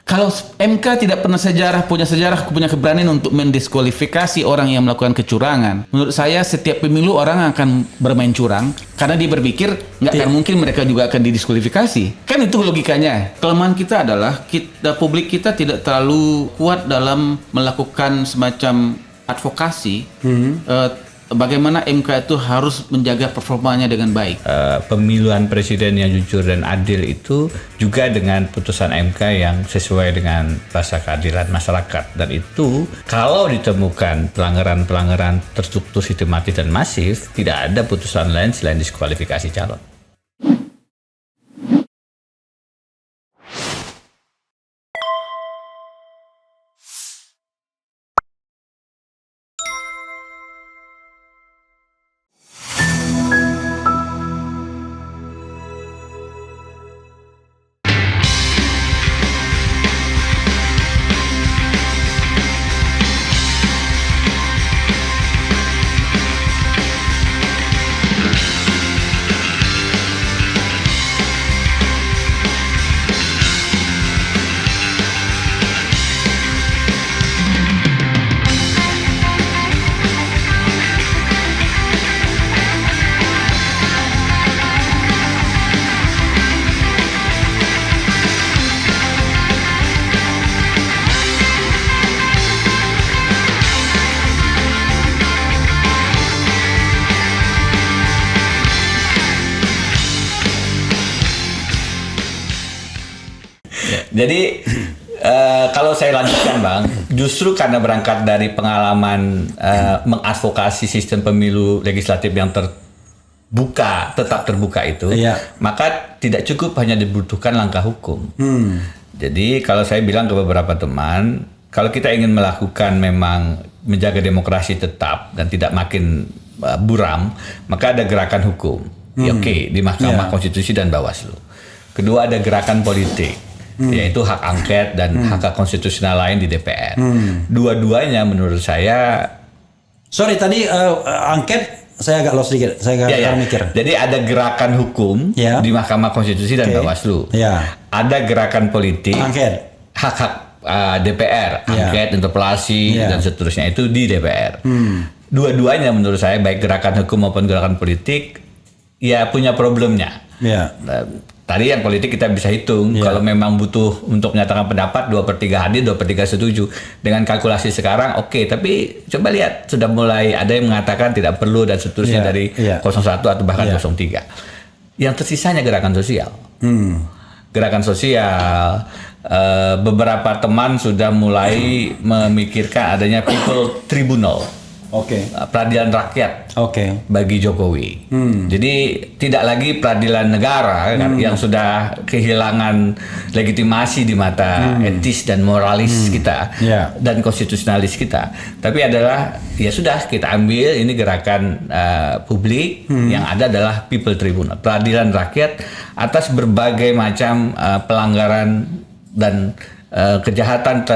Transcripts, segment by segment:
Kalau MK tidak pernah punya keberanian untuk mendiskualifikasi orang yang melakukan kecurangan, menurut saya setiap pemilu orang akan bermain curang karena dia berpikir nggak akan mungkin mereka juga akan didiskualifikasi. Kan itu logikanya. Kelemahan kita adalah publik kita tidak terlalu kuat dalam melakukan semacam advokasi. Bagaimana MK itu harus menjaga performanya dengan baik. Pemilihan presiden yang jujur dan adil itu juga dengan putusan MK yang sesuai dengan rasa keadilan masyarakat. Dan itu kalau ditemukan pelanggaran-pelanggaran terstruktur, sistematis dan masif, tidak ada putusan lain selain diskualifikasi calon. Jadi kalau saya lanjutkan Bang, justru karena berangkat dari pengalaman mengadvokasi sistem pemilu legislatif yang tetap terbuka itu, maka tidak cukup hanya dibutuhkan langkah hukum. Jadi kalau saya bilang ke beberapa teman, kalau kita ingin melakukan memang menjaga demokrasi tetap dan tidak makin buram, maka ada gerakan hukum. Di Mahkamah Konstitusi dan Bawaslu. Kedua ada gerakan politik. Yaitu hak angket dan hak konstitusional lain di DPR. Dua-duanya menurut saya. Sorry tadi angket saya agak lost sedikit. Saya agak mikir. Jadi ada gerakan hukum di Mahkamah Konstitusi dan Bawaslu. Ada gerakan politik. Angket. Hak-hak DPR, angket, interpelasi dan seterusnya itu di DPR. Dua-duanya menurut saya baik gerakan hukum maupun gerakan politik ya punya problemnya. Tadi yang politik kita bisa hitung, kalau memang butuh untuk menyatakan pendapat 2/3 hadir, 2/3 setuju. Dengan kalkulasi sekarang tapi coba lihat sudah mulai ada yang mengatakan tidak perlu dan seterusnya dari 01 atau bahkan 03. Yang tersisanya gerakan sosial. Gerakan sosial, beberapa teman sudah mulai memikirkan adanya people tribunal. Peradilan rakyat bagi Jokowi. Jadi tidak lagi peradilan negara yang sudah kehilangan legitimasi di mata etis dan moralis kita dan konstitusionalis kita. Tapi adalah ya sudah kita ambil ini gerakan publik yang ada adalah people tribunal, peradilan rakyat atas berbagai macam pelanggaran dan kejahatan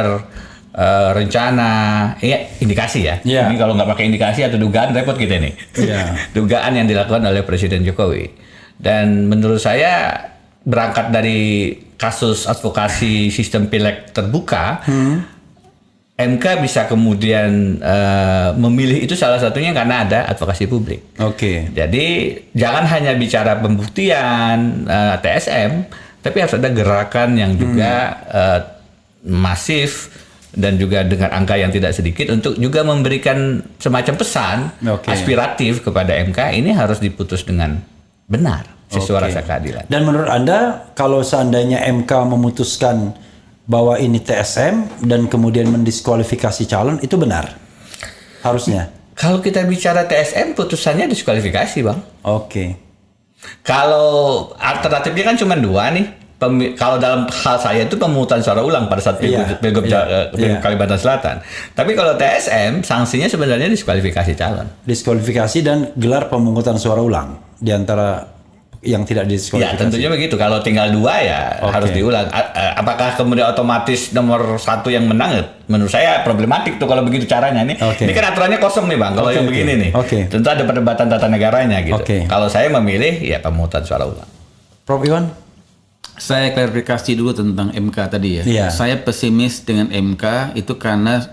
rencana, indikasi Ini kalau nggak pakai indikasi atau dugaan repot kita nih. Dugaan yang dilakukan oleh Presiden Jokowi. Dan menurut saya berangkat dari kasus advokasi sistem pileg terbuka, MK bisa kemudian memilih itu salah satunya karena ada advokasi publik. Jadi jangan hanya bicara pembuktian TSM, tapi harus ada gerakan yang juga masif dan juga dengan angka yang tidak sedikit untuk juga memberikan semacam pesan aspiratif kepada MK ini harus diputus dengan benar sesuai rasa keadilan. Dan menurut Anda kalau seandainya MK memutuskan bahwa ini TSM dan kemudian mendiskualifikasi calon itu benar? Harusnya. Kalau kita bicara TSM putusannya diskualifikasi Bang. Kalau alternatifnya kan cuma dua nih. Kalau dalam hal saya itu pemungutan suara ulang pada saat Pilgub Kalimantan Selatan. Tapi kalau TSM sanksinya sebenarnya diskualifikasi calon. Diskualifikasi dan gelar pemungutan suara ulang di antara yang tidak diskualifikasi. Tentunya begitu. Kalau tinggal dua harus diulang. Apakah kemudian otomatis nomor satu yang menang? Menurut saya problematik tuh kalau begitu caranya nih. Ini kan aturannya kosong nih Bang. Kalau yang begini nih, tentu ada perdebatan tata negaranya gitu. Kalau saya memilih pemungutan suara ulang. Prof Iwan? Saya klarifikasi dulu tentang MK tadi ya. Iya. Saya pesimis dengan MK itu karena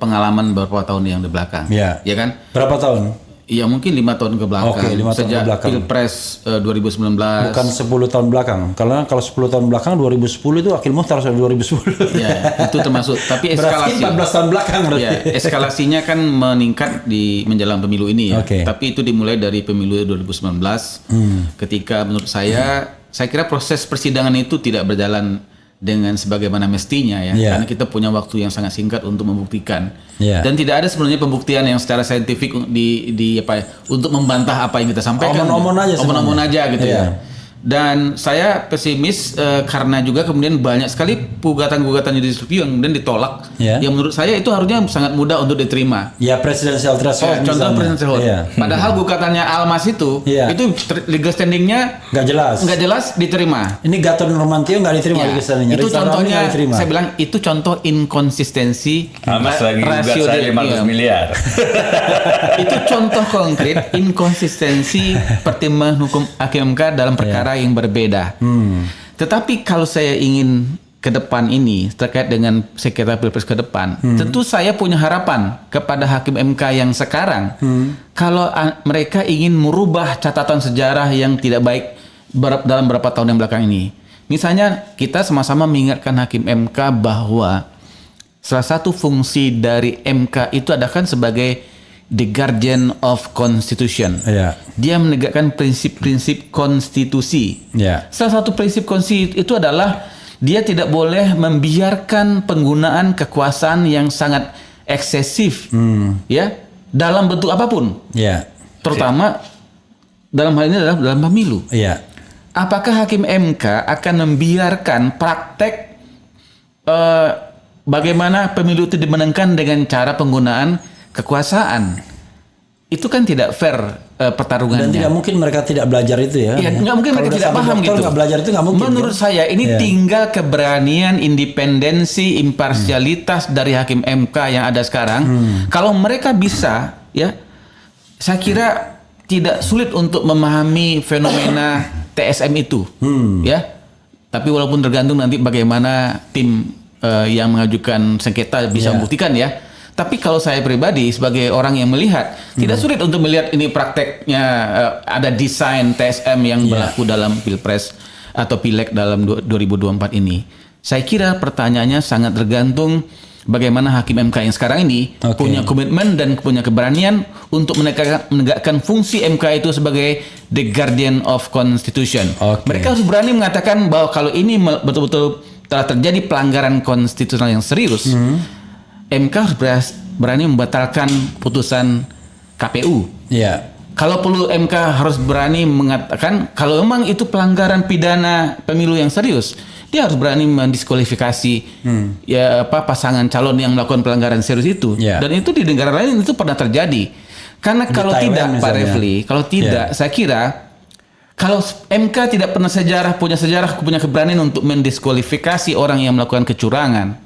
pengalaman beberapa tahun yang di belakang. Iya. Ya kan? Berapa tahun? Iya mungkin 5 tahun ke belakang. Oke, 5 tahun Sejak ke belakang. Pilpres 2019. Bukan 10 tahun belakang. Karena kalau 10 tahun belakang 2010 itu Akhil Mukhtar sudah 2010. Ya, itu termasuk. Tapi Berarti eskalasi. 14 tahun belakang berarti. Ya, eskalasinya kan meningkat di menjelang pemilu ini ya. Oke. Tapi itu dimulai dari pemilu 2019. Ketika menurut saya kira proses persidangan itu tidak berjalan dengan sebagaimana mestinya ya. Yeah. Karena kita punya waktu yang sangat singkat untuk membuktikan. Yeah. Dan tidak ada sebenarnya pembuktian yang secara saintifik di apa ya, untuk membantah apa yang kita sampaikan. Omon-omon aja gitu Yeah. ya. Dan saya pesimis karena juga kemudian banyak sekali gugatan-gugatan judicial review yang kemudian ditolak. Yeah. Yang menurut saya itu harusnya sangat mudah untuk diterima. Ya, presidential threshold. Contoh presidential threshold. Yeah. Padahal gugatannya Almas itu legal standingnya nggak jelas diterima. Ini Gatot Nurmantio nggak diterima legal standingnya. Itu contohnya. Saya bilang itu contoh inkonsistensi. Almas lagi gugat saya 500 miliar. Itu contoh konkret inkonsistensi pertimbangan hukum hakim MK dalam perkara yang berbeda. Tetapi kalau saya ingin ke depan ini terkait dengan sengketa pilpres ke depan, tentu saya punya harapan kepada hakim MK yang sekarang. Kalau mereka ingin merubah catatan sejarah yang tidak baik dalam beberapa tahun yang belakang ini. Misalnya kita sama-sama mengingatkan hakim MK bahwa salah satu fungsi dari MK itu adalah kan sebagai the guardian of constitution. Yeah. Dia menegakkan prinsip-prinsip konstitusi. Yeah. Salah satu prinsip konstitusi itu adalah dia tidak boleh membiarkan penggunaan kekuasaan yang sangat eksesif, ya, dalam bentuk apapun. Yeah. Terutama dalam hal ini adalah dalam pemilu. Yeah. Apakah hakim MK akan membiarkan praktek bagaimana pemilu itu dimenangkan dengan cara penggunaan kekuasaan? Itu kan tidak fair pertarungannya. Dan tidak mungkin mereka tidak belajar itu ya. Iya, nggak mungkin mereka tidak paham gitu. Nggak belajar itu nggak mungkin. Menurut saya ini tinggal keberanian, independensi, imparsialitas dari hakim MK yang ada sekarang. Kalau mereka bisa, ya, saya kira tidak sulit untuk memahami fenomena TSM itu, ya. Tapi walaupun tergantung nanti bagaimana tim yang mengajukan sengketa bisa membuktikan ya. Tapi kalau saya pribadi sebagai orang yang melihat, tidak sulit untuk melihat ini prakteknya ada desain TSM yang berlaku dalam Pilpres atau Pileg dalam 2024 ini. Saya kira pertanyaannya sangat tergantung bagaimana hakim MK yang sekarang ini punya komitmen dan punya keberanian untuk menegakkan fungsi MK itu sebagai the guardian of constitution. Mereka harus berani mengatakan bahwa kalau ini betul-betul telah terjadi pelanggaran konstitusional yang serius, MK harus berani membatalkan putusan KPU. Yeah. Kalau perlu MK harus berani mengatakan kalau memang itu pelanggaran pidana pemilu yang serius, dia harus berani mendiskualifikasi pasangan calon yang melakukan pelanggaran serius itu. Yeah. Dan itu di negara lain itu pernah terjadi. Karena kalau tidak, Pak Refli, kalau tidak, saya kira kalau MK tidak pernah punya keberanian untuk mendiskualifikasi orang yang melakukan kecurangan.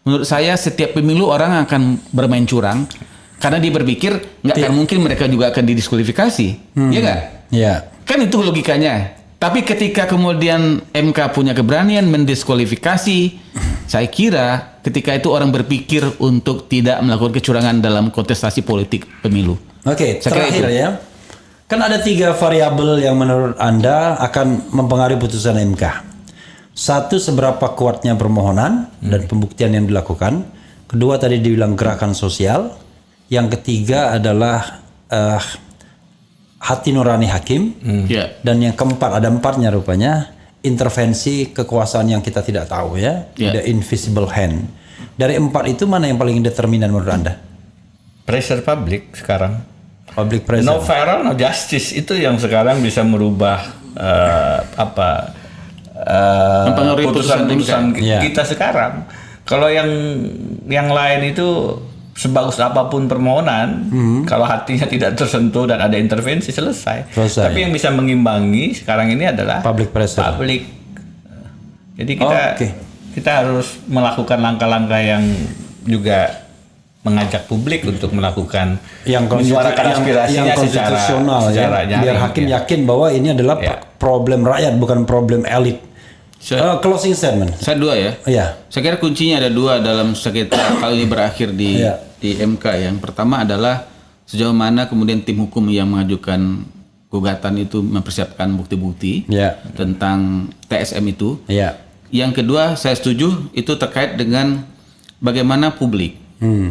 Menurut saya setiap pemilu orang akan bermain curang karena dia berpikir nggak akan mungkin mereka juga akan didiskualifikasi, ya nggak? Iya. Kan itu logikanya. Tapi ketika kemudian MK punya keberanian mendiskualifikasi, saya kira ketika itu orang berpikir untuk tidak melakukan kecurangan dalam kontestasi politik pemilu. Oke, terakhir ya. Kan ada 3 variabel yang menurut Anda akan mempengaruhi putusan MK. Satu, seberapa kuatnya permohonan dan pembuktian yang dilakukan. Kedua, tadi dibilang gerakan sosial. Yang ketiga adalah hati nurani hakim. Dan yang keempat, ada 4-nya rupanya, intervensi kekuasaan yang kita tidak tahu ya. The invisible hand. Dari 4 itu mana yang paling determinan menurut Anda? Pressure public sekarang. Public pressure. No fair, no justice. Itu yang sekarang bisa merubah putusan-putusan kita sekarang. Kalau yang lain itu sebagus apapun permohonan, kalau hatinya tidak tersentuh dan ada intervensi selesai. Tapi yang bisa mengimbangi sekarang ini adalah public pressure. Jadi kita harus melakukan langkah-langkah yang juga mengajak publik untuk melakukan menyuarakan aspirasinya secara biar hakim yakin bahwa ini adalah problem rakyat bukan problem elit. Closing statement. Saya 2 ya. Iya. Saya kira kuncinya ada 2 dalam sengketa kalau ini berakhir di MK. Yang pertama adalah sejauh mana kemudian tim hukum yang mengajukan gugatan itu mempersiapkan bukti-bukti tentang TSM itu. Yang kedua, saya setuju itu terkait dengan bagaimana publik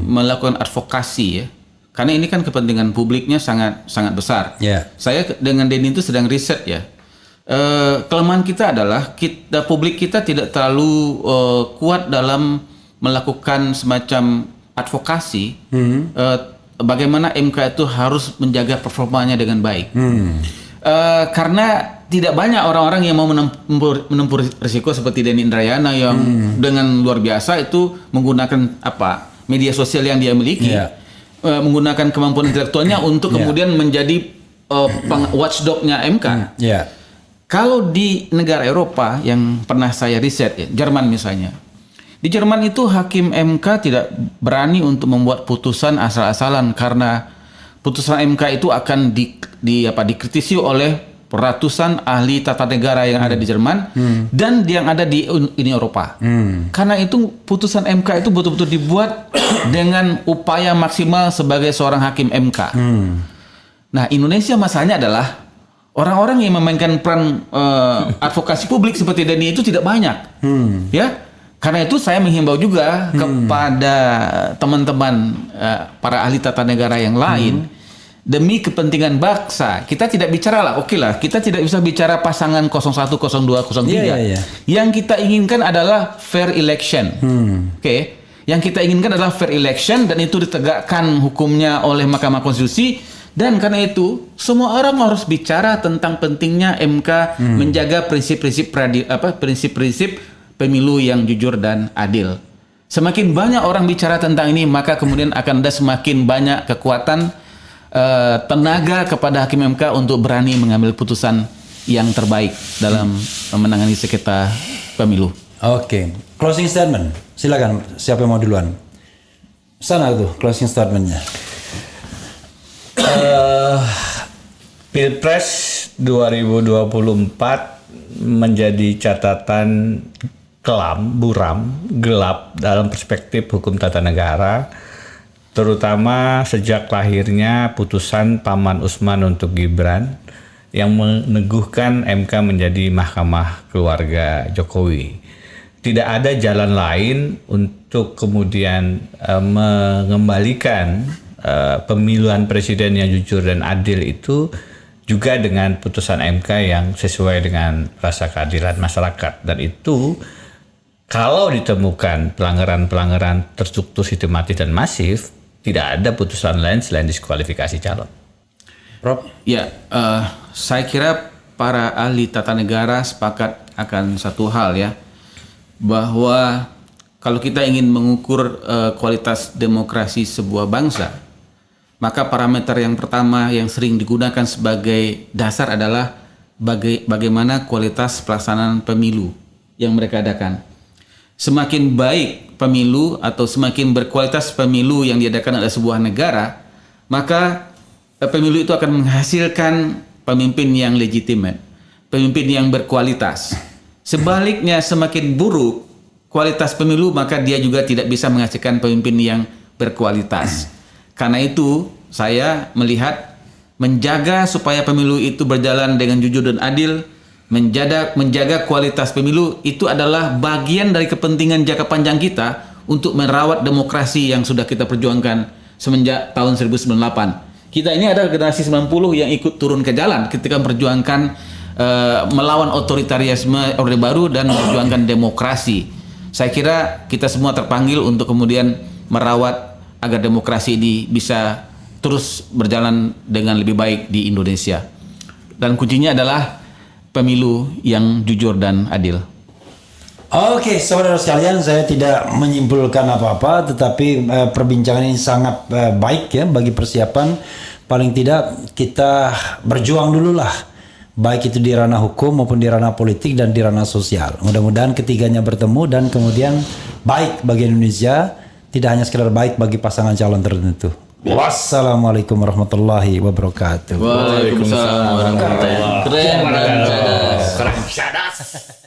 melakukan advokasi ya. Karena ini kan kepentingan publiknya sangat besar. Saya dengan Denny itu sedang riset ya. Kelemahan kita adalah publik kita tidak terlalu kuat dalam melakukan semacam advokasi bagaimana MK itu harus menjaga performanya dengan baik. Karena tidak banyak orang-orang yang mau menempuh risiko seperti Denny Indrayana yang dengan luar biasa itu menggunakan media sosial yang dia miliki, menggunakan kemampuan intelektualnya untuk kemudian menjadi watchdog-nya MK. Kalau di negara Eropa yang pernah saya riset ya, Jerman misalnya. Di Jerman itu hakim MK tidak berani untuk membuat putusan asal-asalan karena putusan MK itu akan dikritisi oleh ratusan ahli tata negara yang ada di Jerman dan yang ada di Uni Eropa. Karena itu putusan MK itu betul-betul dibuat dengan upaya maksimal sebagai seorang hakim MK. Nah, Indonesia masalahnya adalah orang-orang yang memainkan peran advokasi publik seperti Denny itu tidak banyak, ya. Karena itu saya menghimbau juga kepada teman-teman para ahli tata negara yang lain, demi kepentingan bangsa, kita tidak bicara lah, kita tidak bisa bicara pasangan 01, 02, 03. Yang kita inginkan adalah fair election, Yang kita inginkan adalah fair election dan itu ditegakkan hukumnya oleh Mahkamah Konstitusi. Dan karena itu semua orang harus bicara tentang pentingnya MK menjaga prinsip-prinsip pemilu yang jujur dan adil. Semakin banyak orang bicara tentang ini, maka kemudian akan ada semakin banyak kekuatan tenaga kepada hakim MK untuk berani mengambil putusan yang terbaik dalam menangani sengketa pemilu. Oke, closing statement. Silakan, siapa yang mau duluan? Sana tuh closing statementnya. Pilpres 2024 menjadi catatan buram, gelap dalam perspektif hukum tata negara, terutama sejak lahirnya putusan Paman Usman untuk Gibran yang meneguhkan MK menjadi mahkamah keluarga Jokowi. Tidak ada jalan lain untuk kemudian mengembalikan pemilihan presiden yang jujur dan adil itu juga dengan putusan MK yang sesuai dengan rasa keadilan masyarakat. Dan itu kalau ditemukan pelanggaran-pelanggaran terstruktur, sistematis dan masif, tidak ada putusan lain selain diskualifikasi calon. Prof? Ya, saya kira para ahli tata negara sepakat akan satu hal ya, bahwa kalau kita ingin mengukur kualitas demokrasi sebuah bangsa, maka parameter yang pertama yang sering digunakan sebagai dasar adalah bagaimana kualitas pelaksanaan pemilu yang mereka adakan. Semakin baik pemilu atau semakin berkualitas pemilu yang diadakan oleh sebuah negara, maka pemilu itu akan menghasilkan pemimpin yang legitimate, pemimpin yang berkualitas. Sebaliknya, semakin buruk kualitas pemilu, maka dia juga tidak bisa menghasilkan pemimpin yang berkualitas. Karena itu, saya melihat menjaga supaya pemilu itu berjalan dengan jujur dan adil, menjaga kualitas pemilu itu adalah bagian dari kepentingan jangka panjang kita untuk merawat demokrasi yang sudah kita perjuangkan semenjak tahun 1998. Kita ini adalah generasi 90 yang ikut turun ke jalan ketika memperjuangkan melawan otoritarianisme Orde Baru dan memperjuangkan demokrasi. Saya kira kita semua terpanggil untuk kemudian merawat agar demokrasi ini bisa terus berjalan dengan lebih baik di Indonesia. Dan kuncinya adalah pemilu yang jujur dan adil. Oke, saudara sekalian, saya tidak menyimpulkan apa-apa, tetapi perbincangan ini sangat baik ya bagi persiapan. Paling tidak kita berjuang dulu lah, baik itu di ranah hukum maupun di ranah politik dan di ranah sosial. Mudah-mudahan ketiganya bertemu dan kemudian baik bagi Indonesia, tidak hanya sekedar baik bagi pasangan calon tertentu. Wassalamualaikum warahmatullahi wabarakatuh. Waalaikumsalam warahmatullahi wabarakatuh. Keren. Keren.